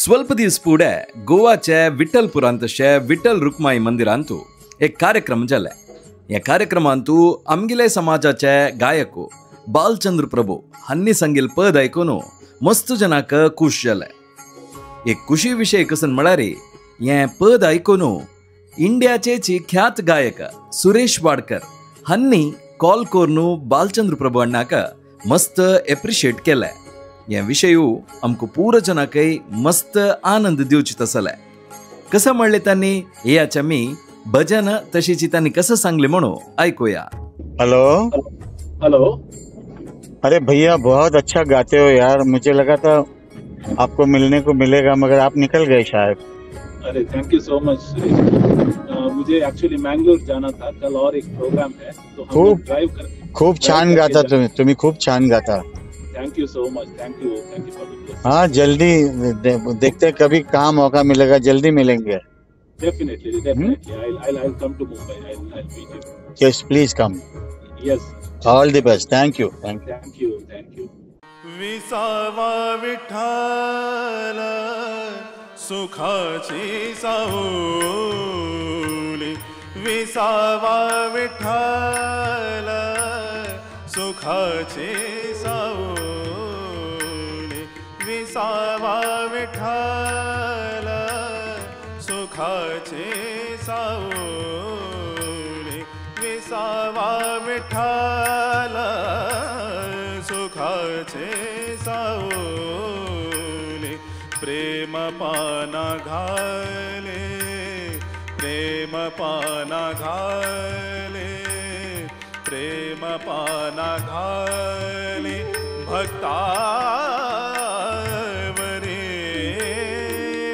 ಸ್ವಲ್ಪ ದಿವಸ ಪೂಡೆ ಗೋವಾचे विठ्ठलपुरांतशे विठ्ठल रुक्माई मंदिरांतू एक कार्यक्रम जाले. या कार्यक्रमांतू आमगिले समाजाचे गायक बालचंद्र प्रभू हांनी सांगिल पद आयकून मस्त जनाक खुश जाले. एक खुशी विषय कसन म्हळ्यार हे पद आयकून इंडियाचे ख्यात गायक सुरेश वाडकर हांनी कॉल करून बालचंद्र प्रभू अण्णाक मस्त एप्रिशिएट केले. हे विषय आमकां पूर जनाकय मस्त आनंद दिवची तसले. कसं म्हणले त्यांनी हे आज आमी भजन तशीची त्यांनी कसं सांगले म्हणून ऐकूया. Hello hello. अरे भैया बहुत अच्छा गाते हो यार. मुझे लगा था आपको मिलने को मिलेगा मगर आप निकल गए शायद. अरे थैंक यू सो मच. मुझे एक्चुअली मैंगलोर जाना था कल और एक प्रोग्राम है तो हम लोग ड्राइव कर. खूप छान गाता तुम्ही खूप छान गाता. Thank you so much. Thank you for the blessing. हाँ जल्दी देखते कभी कहाँ मौका मिलेगा जल्दी मिलेंगे. Definitely I'll come to Mumbai. I'll meet you. Yes please come. Yes. All the best. Thank you. Thank you. विसावा विठ्ठल सुखाची सावली. विसावा विठ्ठल सुखाची सावली. विसावा विठ्ठल सुखाची सावली. विसावा विठ्ठल सुखाचे सावली. प्रेम पाना घाले प्रेम पाना घाले प्रेम पाना घाले भक्तावरे.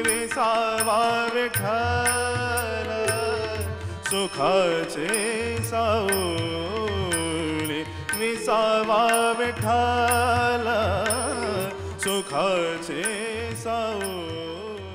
विसावा विठ्ठल सुखाचे सावली. विसावा विठ्ठल सुखाचे सावली.